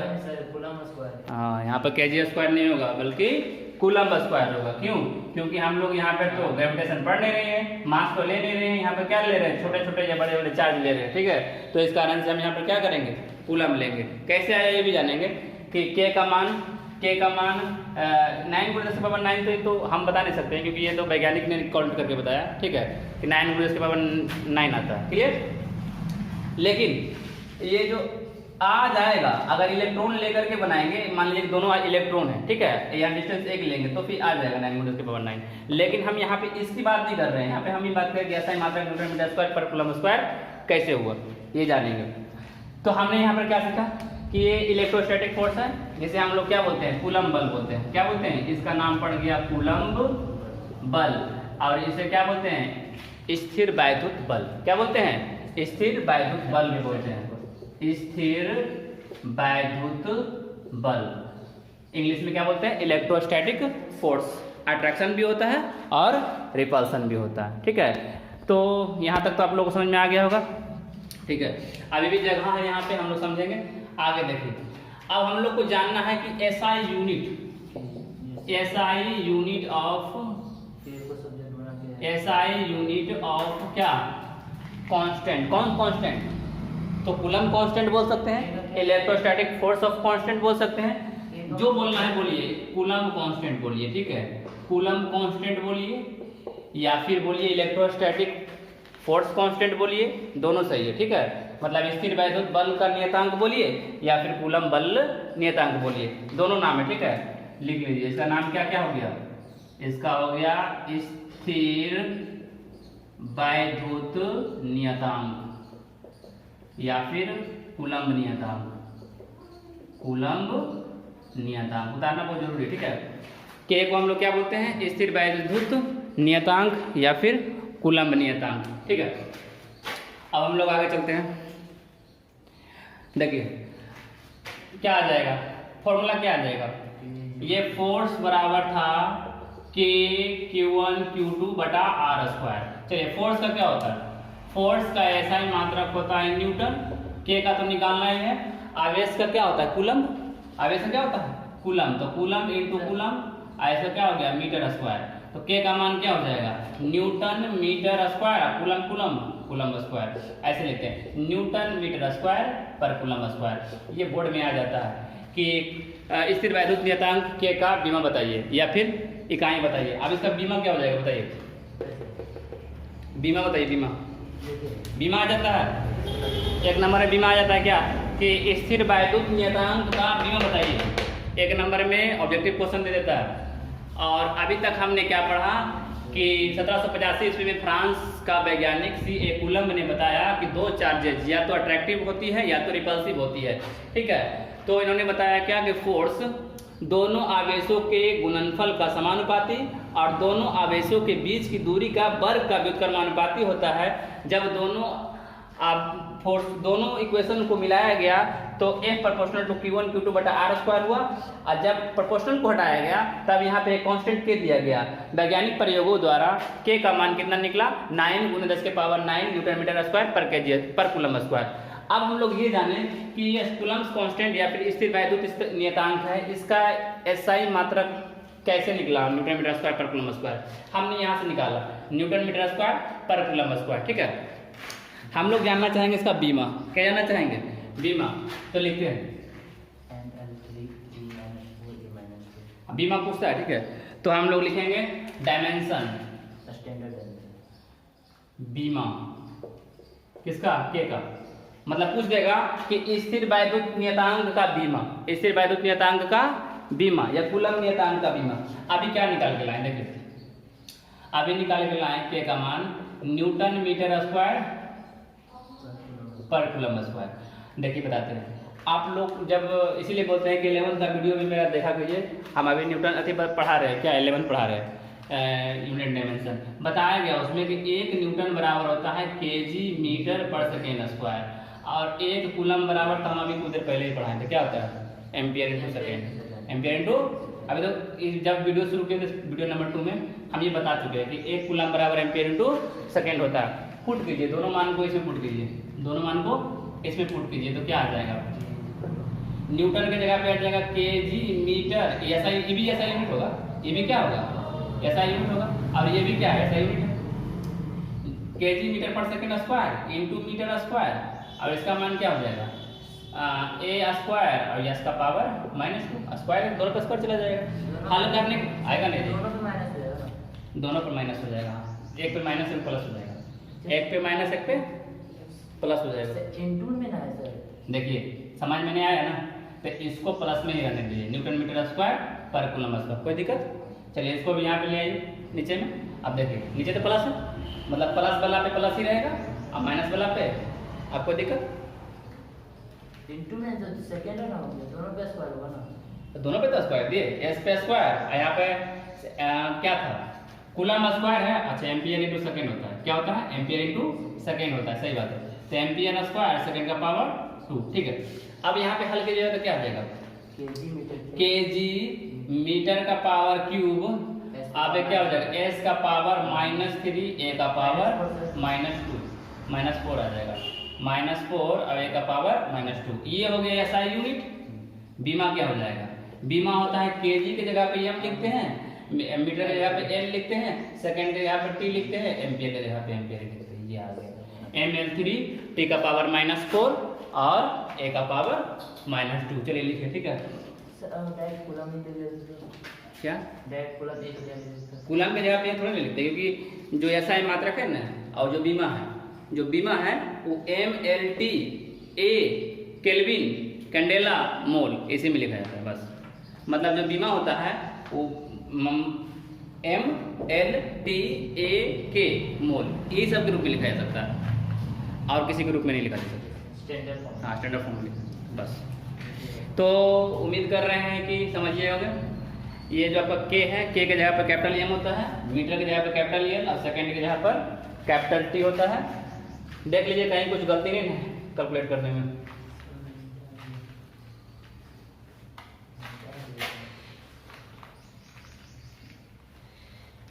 A: हाँ, यहाँ पर केजी स्क्वायर नहीं होगा बल्कि कूलम्ब स्क्वायर होगा। क्यों? क्योंकि हम लोग यहाँ पे तो ग्रेविटेशन पढ़ नहीं रहे हैं, मास तो ले नहीं रहे हैं, यहाँ पे क्या ले रहे हैं? छोटे छोटे या बड़े बड़े चार्ज ले रहे हैं, ठीक है। तो इस कारण से हम यहाँ पर क्या करेंगे? कूलम्ब लेंगे। कैसे आया ये भी जानेंगे कि k का मान 9 × 10⁻⁹ तो हम बता नहीं सकते हैं, क्योंकि ये तो वैज्ञानिक ने काउंट करके बताया, ठीक है, कि 9 × 10⁻9 आता है। क्लियर? लेकिन ये जो आ जाएगा, अगर इलेक्ट्रॉन लेकर के बनाएंगे, मान लीजिए दोनों इलेक्ट्रॉन है, ठीक है, यहाँ डिस्टेंस 1 लेंगे तो फिर आ जाएगा 9 × 10⁻9। लेकिन हम यहाँ पे इसकी बात नहीं कर रहे हैं, यहाँ पे हम ही बात करेंगे ऐसा ही मात्रा न्यूटन मीटर स्क्वायर पर कूलम्ब स्क्वायर कैसे हुआ, ये जानेंगे। तो हमने यहाँ पर क्या सीखा कि ये इलेक्ट्रोस्टैटिक फोर्स है, जिसे हम लोग क्या बोलते हैं? कूलम्ब बल बोलते हैं। क्या बोलते हैं? इसका नाम पड़ गया कूलम्ब बल। और इसे क्या बोलते हैं? स्थिर वैद्युत बल। क्या बोलते हैं? स्थिर वैद्युत बल भी बोलते हैं, स्थिर वैद्युत बल। इंग्लिश में क्या बोलते हैं? Electrostatic force. अट्रैक्शन भी होता है और रिपल्सन भी होता है। ठीक है, तो यहाँ तक तो आप लोगों को समझ में आ गया होगा। ठीक है, अभी भी जगह है यहाँ पे, हम लोग समझेंगे आगे। देखिए, अब हम लोग को जानना है कि एसआई यूनिट ऑफ क्या, कांस्टेंट। कौन कांस्टेंट? तो कूलम कांस्टेंट बोल सकते हैं, इलेक्ट्रोस्टैटिक फोर्स ऑफ कांस्टेंट बोल सकते हैं। जो बोलना है बोलिए, कूलम कांस्टेंट बोलिए। ठीक है, कूलम कांस्टेंट बोलिए या फिर बोलिए इलेक्ट्रोस्टैटिक फोर्स कांस्टेंट बोलिए, दोनों सही है। ठीक है, मतलब स्थिर वैद्युत बल का नियतांक बोलिए या फिर कूलम बल नियतांक बोलिए, दोनों नाम है। ठीक है, लिख लीजिए। इसका नाम क्या क्या हो गया? इसका हो गया स्थिर वैद्युत नियतांक या फिर कूलम्ब नियतांक। कूलम्ब नियतांक उतारना बहुत जरूरी है। ठीक है, के को हम लोग क्या बोलते हैं? स्थिर वैद्युत नियतांक या फिर कूलम्ब नियतांक। ठीक है, अब हम लोग आगे चलते हैं। देखिए क्या आ जाएगा, फॉर्मूला क्या आ जाएगा? ये फोर्स बराबर था के Q1 Q2 बटा आर स्क्वायर। चलिए, फोर्स का क्या होता है? फोर्स का ऐसा ही मात्रक होता है न्यूटन, के का तो निकालना ही है। आवेश का क्या होता है? कूलम। आवेश का क्या होता है? कूलम। तो कूलम इंटू कूलम, आवेश का क्या हो गया? Metre square. तो के का मान क्या हो जाएगा? Newton metre square, coulomb coulomb coulomb square, ऐसे लिखते हैं, न्यूटन मीटर स्क्वायर पर कूलम स्क्वायर। ये बोर्ड में आ जाता है कि स्थिर वैद्युत नियतांक के का बीमा बताइए या फिर इकाई बताइए। अब इसका बीमा क्या हो जाएगा बताइए? बीमा बताइए। बीमा आ जाता है, एक नंबर में बीमा आ जाता है क्या, कि स्थिर वैद्युत नियतांक का बीमा बताइए। एक नंबर में ऑब्जेक्टिव क्वेश्चन दे देता है। और अभी तक हमने क्या पढ़ा कि 1785 ईस्वी में फ्रांस का वैज्ञानिक C.A. कूलम्ब ने बताया कि दो चार्जेज या तो अट्रैक्टिव होती है या तो रिपल्सिव होती है। ठीक है, तो इन्होंने बताया क्या कि फोर्स दोनों आवेशों के गुणनफल का समानुपाती और दोनों आवेशों के बीच की दूरी का वर्ग का व्युत्क्रमानुपाती होता है। जब फोर्स दोनों इक्वेशन को मिलाया गया तो F proportional to Q1 Q2 बटा आर स्क्वायर हुआ, और जब प्रोपोर्शनल को हटाया गया तब यहाँ पे एक कांस्टेंट के दिया गया। वैज्ञानिक प्रयोगों द्वारा के का मान कितना निकला? 9 × 10⁻⁹ न्यूटन मीटर स्क्वायर पर केजी पर कूलम स्क्वायर। अब हम लोग ये जाने कि ये कूलम्ब कांस्टेंट या फिर स्थिर वैद्युत नियतांक है, इसका एसआई मात्रक कैसे निकला? न्यूटन मीटर स्क्वायर पर कूलम स्क्वायर हमने यहाँ से निकाला, न्यूटन मीटर स्क्वायर पर कूलम स्क्वायर। ठीक है, हम लोग जानना चाहेंगे इसका बीमा। क्या जानना चाहेंगे? बीमा। तो लिखते हैं बीमा पूछता है। ठीक है, तो हम लोग लिखेंगे डायमेंशन बीमा किसका? के का। मतलब पूछ देगा कि स्थिर वैद्युत नियतांक का बीमा, स्थिर वैद्युत नियतांक का बीमा या कूलम नियतांक का बीमा। अभी क्या निकाल के लाएं? देखिए, अभी निकाल के लाएं के का मान न्यूटन मीटर स्क्वायर पर कूलम स्क्वायर। देखिए बताते हैं, आप लोग जब इसीलिए बोलते हैं कि 11th का वीडियो भी मेरा देखा कीजिए। हम अभी न्यूटन अति पढ़ा रहे हैं, क्या 11th पढ़ा रहे हैं, यूनिट डायमेंशन बताया गया उसमें कि 1 न्यूटन बराबर होता है केजी मीटर पर सेकेंड स्क्वायर, और 1 कूलम बराबर, तो हम अभी कुछ देर पहले ही पढ़ाए थे, क्या होता है? Ampere into second. Ampere into, अभी तो जब वीडियो शुरू किए थे वीडियो नंबर 2 में हम ये बता चुके हैं कि 1 कूलम बराबर एम्पियर इंटू सेकेंड होता है। पुट कीजिए दोनों मान को, इसमें पुट कीजिए, दोनों मान को इसमें पुट कीजिए, तो क्या आ जाएगा? न्यूटन के जगह पे आ जाएगा केजी मीटर, ऐसा ये भी ऐसा यूनिट होगा, ये भी क्या होगा? ऐसा यूनिट होगा, और ये भी क्या है? ऐसा यूनिट है, केजी मीटर पर second square into metre square, और इसका मान क्या हो जाएगा? a स्क्वायर और यस का पावर -2 स्क्वायर, दोनों पर स्क्वायर चला जाएगा। हल करने आएगा नहीं, दोनों पर माइनस हो जाएगा। एक पे माइनस एक प्लस हो जाएगा, एक पे माइनस एक पे प्लस हो जाएगा।
B: इंटू में ना है सर,
A: देखिए समझ में नहीं आया ना, तो इसको प्लस में ही रहने दीजिए, न्यूटन मीटर स्क्वायर पर कूलम स्क्वायर, कोई दिक्कत? चलिए इसको भी यहाँ पे ले आइए नीचे में। अब देखिए नीचे तो प्लस है, मतलब प्लस वाला पे प्लस ही रहेगा, अब माइनस वाला पे आपको दिक्कत?
B: इंटू में जो सेकंड है ना, दोनों पे स्क्वायर होगा ना,
A: तो दोनों पे तो स्क्वायर दिए, एस पे स्क्वायर, यहाँ पे क्या था? कूलम स्क्वायर है। अच्छा, एम्पियर इंटू सेकेंड होता है, क्या होता है? एम्पियर इंटू सेकेंड होता है, सही बात है। तो एम्पियर स्क्वायर सेकेंड का पावर 2, ठीक है। अब यहाँ पे हल कीजिएगा तो क्या आ जाएगा? केजी मीटर का पावर क्यूब अब ये क्या हो जाएगा, एस का पावर -3 ए का पावर -2 -4 आ जाएगा, -4 और ए का पावर -2। ये हो गया एसआई यूनिट। बीमा क्या हो जाएगा, बीमा होता है केजी की जगह पे एम लिखते हैं, मीटर की जगह पे एल लिखते हैं, सेकंड की जगह पे टी लिखते हैं, एम्पियर की जगह पे एम्पियर लिखते हैं। ये आ गया ml3 टी का पावर -4 और ए का पावर -2। चलिए लिखिए, ठीक है।
B: डायरेक्ट कूलम ही दे देते हैं।
A: क्या
B: डायरेक्ट कूलम एक ले लेते हैं।
A: कूलम की जगह पे थोड़ा नहीं लिखते, क्योंकि जो एसआई मात्रक है ना और जो बीमा है, जो बीमा है वो mlt a केल्विन कैंडेला मोल इसी में लिखा जाता है बस। मतलब जो बीमा होता है वो mLT/A मोल ये सब के रूप में लिखा जा सकता है और किसी के रूप में नहीं लिखा जा सकता।
B: Standard form.
A: हाँ, स्टैंडर्ड फॉर्म में लिखा बस। तो उम्मीद कर रहे हैं कि समझिए होगा। ये जो आपका के है, के की जगह पर कैपिटल एम होता है, मीटर की जगह पर कैपिटल एल और सेकेंड की जगह पर कैपिटल टी होता है। देख लीजिए कहीं कुछ गलती नहीं है कैलकुलेट करने में।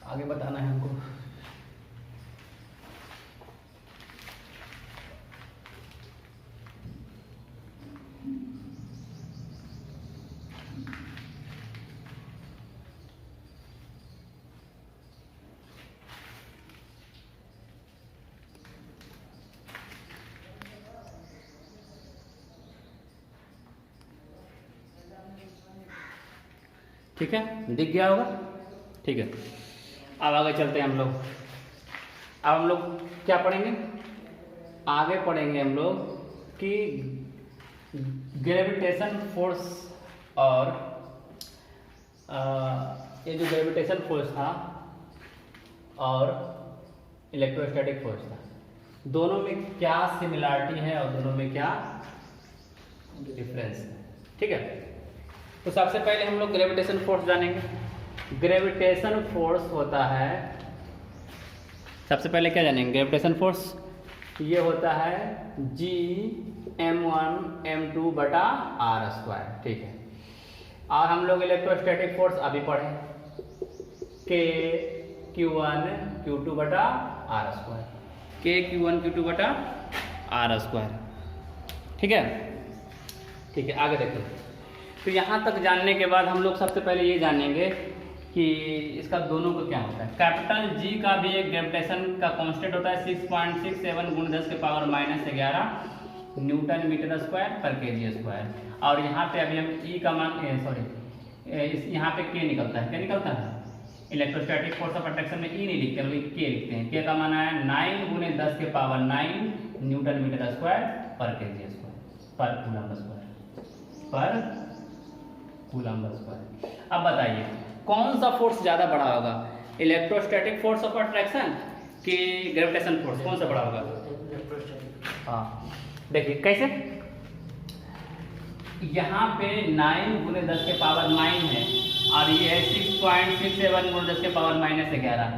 A: आगे बताना है हमको। ठीक है, दिख गया होगा। ठीक है, अब आगे चलते हैं हम लोग। अब हम लोग क्या पढ़ेंगे, आगे पढ़ेंगे हम लोग कि ग्रेविटेशन फोर्स और ये जो ग्रेविटेशन फोर्स था और इलेक्ट्रोस्टैटिक फोर्स था, दोनों में क्या सिमिलरिटी है और दोनों में क्या डिफरेंस है। ठीक है, तो सबसे पहले हम लोग ग्रेविटेशन फोर्स जानेंगे। ग्रेविटेशन फोर्स होता है, सबसे पहले क्या जानेंगे, ग्रेविटेशन फोर्स ये होता है G(m1m2/r²). ठीक है, और हम लोग इलेक्ट्रोस्टैटिक फोर्स अभी पढ़े K(q1 q2/r²), K(q1 q2/r²). ठीक है, ठीक है, आगे देखो। तो यहाँ तक जानने के बाद हम लोग सबसे पहले ये जानेंगे कि इसका दोनों को क्या होता है। कैपिटल जी का भी एक ग्रेविटेशन का कांस्टेंट होता है 6.67 × 10⁻11 न्यूटन मीटर स्क्वायर पर kg²। और यहाँ पे अभी हम ई का मान यहाँ पे के निकलता है, क्या निकलता है, इलेक्ट्रोस्टैटिक फोर्स ऑफ अट्रैक्शन में ई नहीं लिखते, बल्कि के लिखते हैं। के का मान है 9 × 10⁻9 न्यूटन मीटर स्क्वायर पर kg² पर कूलम्ब स्क्वायर। अब बताइए कौन सा फोर्स ज़्यादा बड़ा होगा, इलेक्ट्रोस्टैटिक फोर्स ऑफ अट्रैक्शन कि ग्रेविटेशन फोर्स, कौन सा बड़ा होगा। हाँ, देखिए कैसे, यहाँ पे 9 × 10⁻9 है और ये है 6.67 × 10⁻11।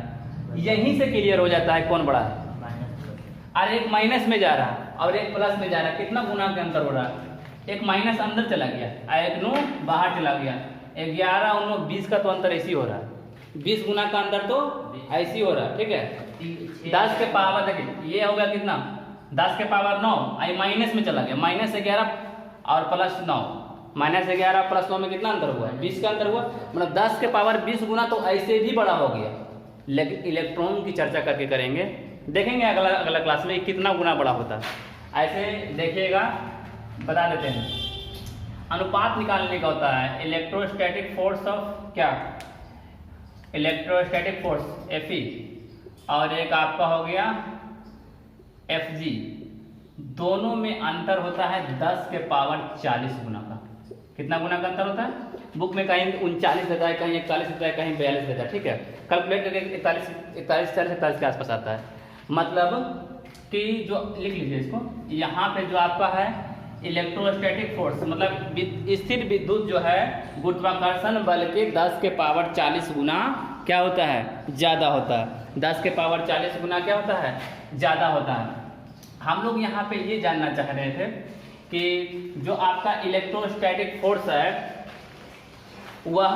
A: यहीं से क्लियर हो जाता है कौन बड़ा है। और एक माइनस में जा रहा है और एक प्लस में जा रहा है, कितना गुना के अंतर हो रहा है। एक माइनस अंदर चला गया, एक नो बाहर चला गया, 11 और 9 20 का तो अंतर ऐसी हो रहा है, 20 गुना का अंतर तो ऐसी हो रहा है। ठीक है, 10 के पावर देखिए ये हो गया कितना, 10 के पावर 9 आई माइनस में चला गया, -11 और +9, -11 + 9 में कितना अंतर हुआ, 20 का अंतर हुआ। मतलब 10 के पावर 20 गुना तो ऐसे भी बड़ा हो गया। लेकिन इलेक्ट्रॉन की चर्चा करके करेंगे, देखेंगे अगला क्लास में कितना गुना बड़ा होता है। ऐसे देखिएगा, बता देते हैं, अनुपात निकालने का होता है इलेक्ट्रोस्टैटिक फोर्स ऑफ क्या, इलेक्ट्रोस्टैटिक फोर्स Fe और एक आपका हो गया Fg, दोनों में अंतर होता है 10 के पावर 40 गुना का। कितना गुना का अंतर होता है, बुक में कहीं 39 देता है, कहीं 41 देता है, कहीं 42 देता है। ठीक है, कैलकुलेट करके 41 के आसपास आता है। मतलब कि जो लिख लीजिए इसको, यहाँ पे जो आपका है इलेक्ट्रोस्टैटिक फोर्स मतलब स्थिर विद्युत जो है गुरुत्वाकर्षण बल के 10 के पावर 40 गुना क्या होता है, ज़्यादा होता है। 10 के पावर 40 गुना क्या होता है, ज़्यादा होता है। हम लोग यहाँ पे ये जानना चाह रहे थे कि जो आपका इलेक्ट्रोस्टैटिक फोर्स है वह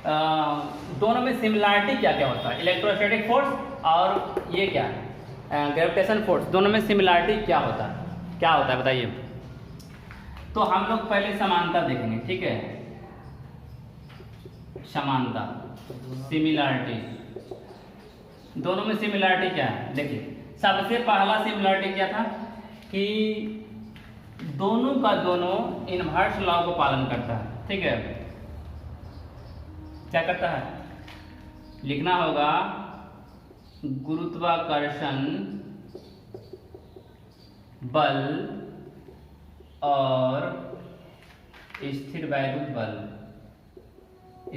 A: दोनों में सिमिलरिटी क्या क्या होता है, इलेक्ट्रोस्टैटिक फोर्स और ये क्या ग्रेविटेशन फोर्स, दोनों में सिमिलरिटी क्या होता है बताइए। तो हम लोग पहले समानता देखेंगे, ठीक है, समानता सिमिलरिटी, दोनों में सिमिलरिटी क्या है। देखिए सबसे पहला सिमिलरिटी क्या था कि दोनों का दोनों इनवर्स लॉ को पालन करता है, ठीक है। क्या करता है, लिखना होगा गुरुत्वाकर्षण बल और स्थिर वैद्युत बल,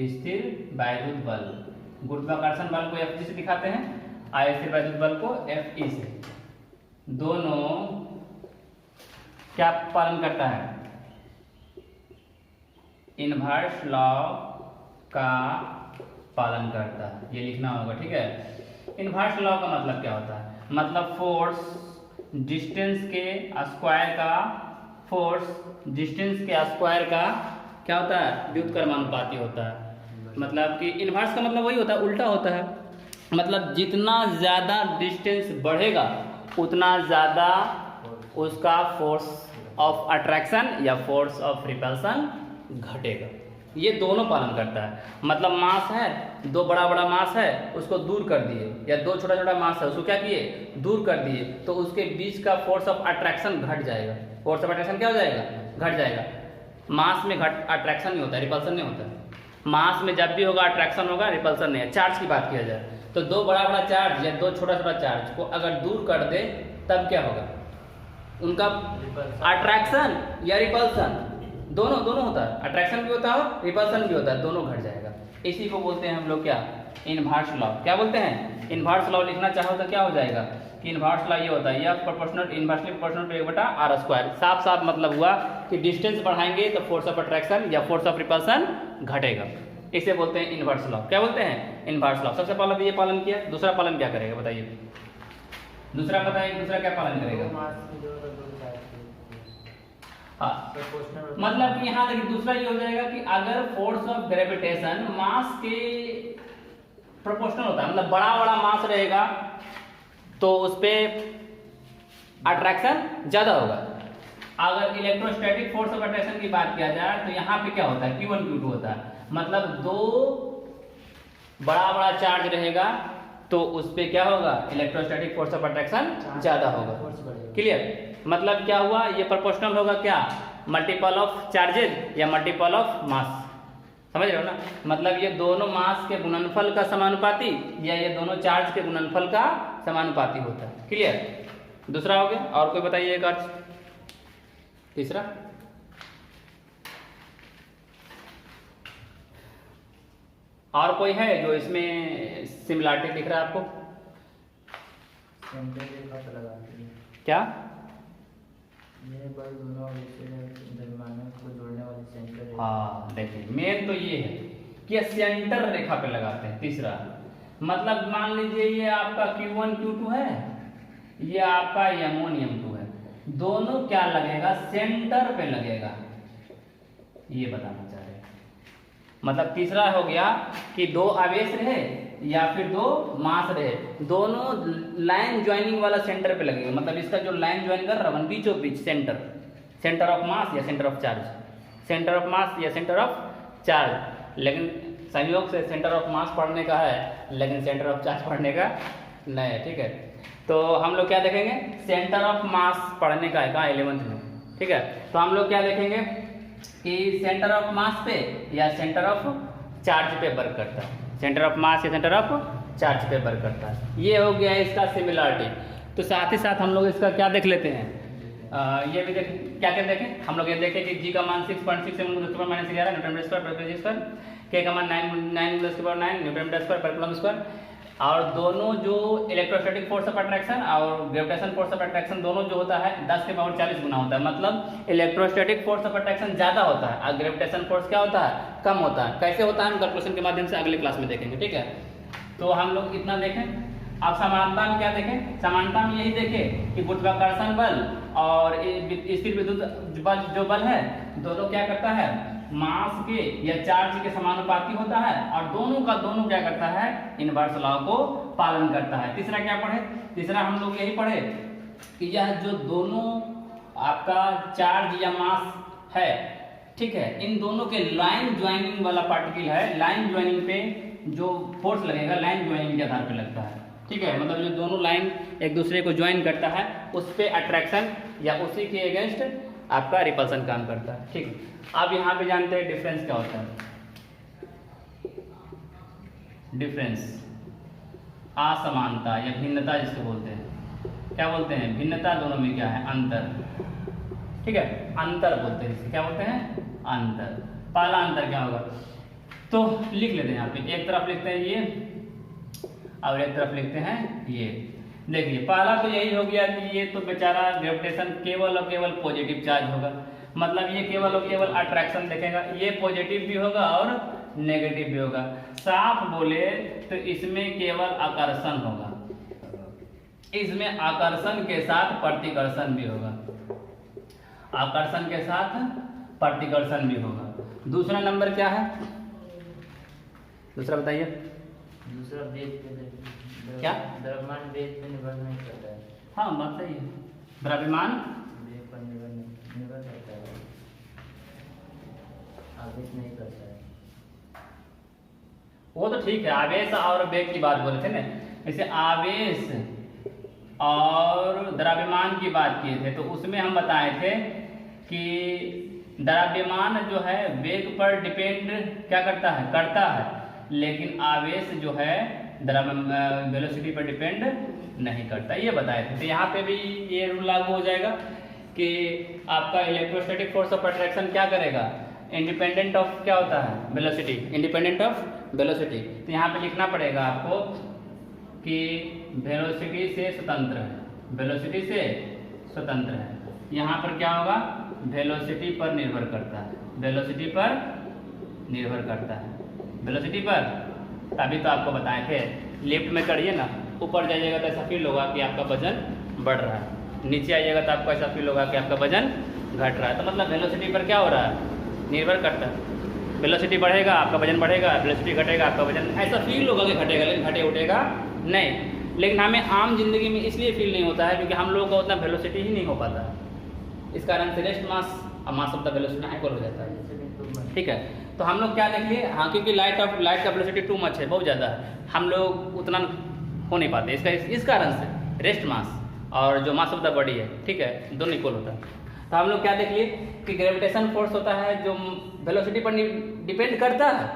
A: स्थिर वैद्युत बल, गुरुत्वाकर्षण बल को F से दिखाते हैं और स्थिर वैद्युत बल को Fe से, दोनों क्या पालन करता है, इनवर्स लॉ का पालन करता है, ये लिखना होगा, ठीक है। इनवर्स लॉ का मतलब क्या होता है, मतलब फोर्स डिस्टेंस के स्क्वायर का, फोर्स डिस्टेंस के स्क्वायर का क्या होता है, व्युत्क्रमानुपाती होता है। मतलब कि इनवर्स का मतलब वही होता है, उल्टा होता है, मतलब जितना ज़्यादा डिस्टेंस बढ़ेगा उतना ज़्यादा उसका फोर्स ऑफ अट्रैक्शन या फोर्स ऑफ रिपल्सन घटेगा। ये दोनों पालन करता है, मतलब मास है, दो बड़ा बड़ा मास है उसको दूर कर दिए, या दो छोटा छोटा मास है उसको क्या किए, दूर कर दिए, तो उसके बीच का फोर्स ऑफ अट्रैक्शन घट जाएगा। फोर्स ऑफ अट्रैक्शन क्या हो जाएगा, घट जाएगा। मास में अट्रैक्शन नहीं होता है, रिपल्सन नहीं होता है। मास में जब भी होगा अट्रैक्शन होगा, रिपल्सन नहीं है। चार्ज की बात किया जाए तो दो बड़ा बड़ा चार्ज या दो छोटा छोटा चार्ज को अगर दूर कर दे तब क्या होगा, उनका अट्रैक्शन या रिपल्सन दोनों होता है, अट्रैक्शन भी होता है और रिपल्सन भी होता है, दोनों घट जाएगा। इसी को बोलते हैं हम लोग क्या, इनवर्स लॉ। क्या बोलते हैं, इनवर्स लॉ। लिखना चाहो तो क्या हो जाएगा कि इनवर्स लॉ ये होता है, F proportional inversely proportional to 1/r²। साफ साफ मतलब हुआ कि डिस्टेंस बढ़ाएंगे तो फोर्स ऑफ अट्रैक्शन या फोर्स ऑफ रिपल्सन घटेगा, इसे बोलते हैं इनवर्स लॉ। क्या बोलते हैं, इनवर्स लॉ। सबसे पहले ये पालन किया, दूसरा पालन क्या करेगा बताइए, दूसरा बताइए, दूसरा क्या पालन करेगा। हाँ, मतलब कि यहाँ देखिए दूसरा ये हो जाएगा कि अगर फोर्स ऑफ ग्रेविटेशन मास के प्रोपोर्शनल होता है, मतलब बड़ा बड़ा मास रहेगा तो उस पर अट्रैक्शन ज्यादा होगा। अगर इलेक्ट्रोस्टैटिक फोर्स ऑफ अट्रैक्शन की बात किया जाए तो यहाँ पे क्या होता है, Q1 Q2 होता है, मतलब दो बड़ा बड़ा चार्ज रहेगा तो उस पर क्या होगा, इलेक्ट्रोस्टैटिक फोर्स ऑफ अट्रैक्शन ज्यादा होगा। क्लियर, मतलब क्या हुआ, ये प्रोपोर्शनल होगा क्या, मल्टीपल ऑफ चार्जेज या मल्टीपल ऑफ मास। समझ रहे हो ना, मतलब ये दोनों मास के गुणनफल का समानुपाती या ये दोनों चार्ज के गुणनफल का समानुपाती होता है। क्लियर, दूसरा हो गया। और कोई बताइए एक अर्थ, तीसरा। और कोई है जो इसमें सिमिलरिटी दिख रहा है आपको, क्या,
B: ये बल दोनों दरमियान को जोड़ने वाली सेंटर है।
A: हाँ देखिए मेन तो ये है कि सेंटर रेखा पे लगाते हैं। तीसरा मतलब मान लीजिए ये आपका Q1 Q2 है, ये आपका M1 M2 है, दोनों क्या लगेगा, सेंटर पे लगेगा, ये बताना चाह रहे हैं। मतलब तीसरा हो गया कि दो आवेश रहे या फिर दो मास रहे, दोनों लाइन ज्वाइनिंग वाला सेंटर पे लगेगा। मतलब इसका जो लाइन ज्वाइन कर रहा है बीचों बीच सेंटर, सेंटर ऑफ मास या centre of charge, centre of mass या सेंटर ऑफ चार्ज। लेकिन संयोग से सेंटर ऑफ मास पढ़ने का है लेकिन सेंटर ऑफ चार्ज पढ़ने का नहीं है, ठीक है। तो हम लोग क्या देखेंगे, सेंटर ऑफ मास पढ़ने का है कहाँ, 11th में, ठीक है। तो हम लोग क्या देखेंगे कि सेंटर ऑफ मास पे या सेंटर ऑफ चार्ज पे वर्क करता है, सेंटर ऑफ मास या सेंटर ऑफ चार्ज पे वर्क करता है। ये हो गया इसका सिमिलरिटी। तो साथ ही साथ हम लोग इसका क्या देख लेते हैं, ये भी देख, क्या क्या देखें हम लोग, ये देखें कि G का मान 6.67 × 10⁻11 न्यूटन मीटर स्क्वायर पर केजी स्क्वायर, K का मान 9 × 9 न्यूटन मीटर स्क्वायर पर कूलम स्क्वायर। और दोनों जो इलेक्ट्रोस्टैटिक फोर्स ऑफ अट्रैक्शन और ग्रेविटेशन फोर्स ऑफ अट्रैक्शन दोनों जो होता है 10 के पावर 40 गुना होता है। मतलब इलेक्ट्रोस्टैटिक फोर्स ऑफ अट्रैक्शन ज्यादा होता है और ग्रेविटेशन फोर्स क्या होता है, कम होता है। कैसे होता है हम कैलकुलेशन के माध्यम से अगले क्लास में देखेंगे, ठीक है। तो हम लोग इतना देखें। अब समानता में क्या देखें, समानता में यही देखें कि गुरुत्वाकर्षण बल और स्थिर विद्युत बल जो बल है दोनों क्या करता है, मास के या चार्ज के समानुपाती होता है और दोनों का दोनों क्या करता है, इनवर्स लॉ को पालन करता है। तीसरा क्या पढ़े, तीसरा हम लोग यही पढ़े कि यह जो दोनों आपका चार्ज या मास है, ठीक है, इन दोनों के लाइन ज्वाइनिंग वाला पार्टिकल है, लाइन ज्वाइनिंग पे जो फोर्स लगेगा लाइन ज्वाइनिंग के आधार पे लगता है, ठीक है, मतलब जो दोनों लाइन एक दूसरे को ज्वाइन करता है उस पे अट्रैक्शन या उसी के अगेंस्ट आपका रिपल्सन काम करता है, ठीक है। अब यहाँ पे जानते हैं डिफरेंस क्या होता है। डिफरेंस असमानता या भिन्नता जिसको बोलते हैं, क्या बोलते हैं, भिन्नता दोनों में क्या है, अंतर, ठीक है, अंतर बोलते हैं इसे, क्या बोलते हैं, अंतर। पहला अंतर क्या होगा, तो लिख लेते हैं यहाँ पे, एक तरफ लिखते हैं ये और एक तरफ लिखते हैं ये। देखिए पहला तो यही हो गया कि ये तो बेचारा ग्रेविटेशन केवल और केवल पॉजिटिव चार्ज होगा, मतलब ये केवल और केवल अट्रैक्शन देखेगा, ये पॉजिटिव भी होगा और नेगेटिव भी होगा। साफ बोले तो इसमें केवल आकर्षण होगा, इसमें आकर्षण के साथ प्रतिकर्षण भी होगा, आकर्षण के साथ प्रतिकर्षण भी होगा। दूसरा नंबर क्या है, दूसरा बताइए।
B: दूसरा वेग पे
A: क्या?
B: द्रव्यमान वेग पे निर्भर नहीं करता है।
A: हाँ बात सही है, द्रव्यमान
B: वेग पर निर्भर करता है, आवेश नहीं करता है।
A: वो तो ठीक है, आवेश और वेग की बात बोले थे ना, जैसे आवेश और द्रव्यमान की बात किए थे तो उसमें हम बताए थे कि द्रव्यमान जो है वेग पर डिपेंड क्या करता है, लेकिन आवेश जो है वेलोसिटी पर डिपेंड नहीं करता, ये बताए थे। तो यहाँ पे भी ये रूल लागू हो जाएगा कि आपका इलेक्ट्रोस्टैटिक फोर्स ऑफ अट्रैक्शन क्या करेगा, इंडिपेंडेंट ऑफ क्या होता है, वेलोसिटी, इंडिपेंडेंट ऑफ वेलोसिटी। तो यहाँ पे लिखना पड़ेगा आपको कि वेलोसिटी से स्वतंत्र है, वेलोसिटी से स्वतंत्र है। यहाँ पर क्या होगा, वेलोसिटी पर निर्भर करता है, वेलोसिटी पर निर्भर करता है, वेलोसिटी पर। तभी तो आपको बताए थे, लिफ्ट में करिए ना, ऊपर जाइएगा तो ऐसा फील होगा कि आपका वजन बढ़ रहा है, नीचे आइएगा तो आपको ऐसा फील होगा कि आपका वजन घट रहा है। तो मतलब वेलोसिटी पर क्या हो रहा है, निर्भर करता है। वेलोसिटी बढ़ेगा आपका वजन बढ़ेगा, वेलोसिटी घटेगा आपका वजन, ऐसा फील होगा कि घटेगा, लेकिन घटे उठेगा नहीं। लेकिन हमें आम जिंदगी में इसलिए फील नहीं होता है क्योंकि हम लोगों का उतना वेलोसिटी ही नहीं हो पाता है, इस कारण से रेस्ट मास और मास ऑफ द वेलोसिटी इक्वल हो जाता है, ठीक है। तो हम लोग क्या देख लिए, हाँ क्योंकि लाइट का वेलोसिटी टू मच है, बहुत ज़्यादा है, हम लोग उतना हो नहीं पाते, इस कारण से रेस्ट मास और जो मास ऑफ द बॉडी है, ठीक है, दोनों इक्वल होता है। तो हम लोग क्या देख लिए कि ग्रेविटेशन फोर्स होता है जो वेलोसिटी पर डिपेंड करता है,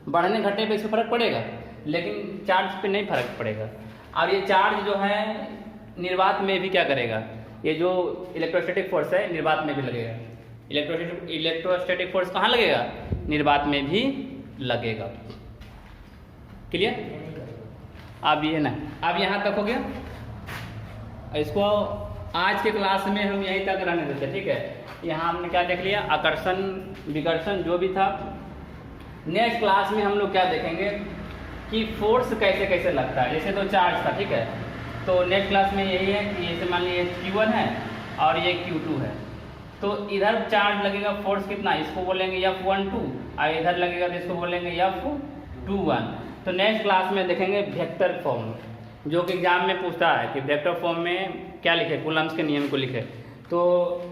A: बढ़ने घटने पे इससे फर्क पड़ेगा, लेकिन चार्ज पे नहीं फर्क पड़ेगा। और ये चार्ज जो है निर्वात में भी क्या करेगा, ये जो इलेक्ट्रोस्टैटिक फोर्स है निर्वात में भी लगेगा। इलेक्ट्रोस्टैटिक फोर्स कहाँ लगेगा, निर्वात में भी लगेगा। क्लियर? अब ये ना, अब यहाँ तक हो गया, इसको आज के क्लास में हम यहीं तक रहने देते, ठीक है। यहाँ हमने क्या देख लिया, आकर्षण विकर्षण जो भी था। नेक्स्ट क्लास में हम लोग क्या देखेंगे कि फोर्स कैसे कैसे लगता है। जैसे तो चार्ज था, ठीक है, तो नेक्स्ट क्लास में यही है कि जैसे मान लीजिए Q1 है और ये Q2 है, तो इधर चार्ज लगेगा फोर्स कितना, इसको बोलेंगे F12 और इधर लगेगा तो इसको बोलेंगे F21। तो नेक्स्ट क्लास में देखेंगे वेक्टर फॉर्म, जो कि एग्जाम में पूछता है कि वेक्टर फॉर्म में क्या लिखे, कूलम्स के नियम को लिखे। तो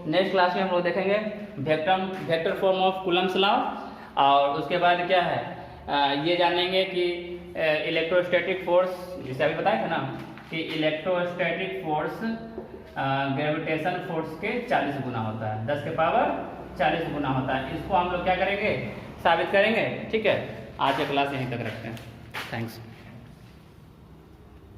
A: नेक्स्ट क्लास में हम लोग देखेंगे vector form of Coulomb's law, और उसके बाद क्या है ये जानेंगे कि इलेक्ट्रोस्टैटिक फोर्स, जिसे अभी बताया था ना कि इलेक्ट्रोस्टैटिक फोर्स ग्रेविटेशन फोर्स के 40 गुना होता है, 10 के पावर 40 गुना होता है। इसको हम लोग क्या करेंगे, साबित करेंगे, ठीक है। आज का क्लास यहीं तक रखते हैं, थैंक्स।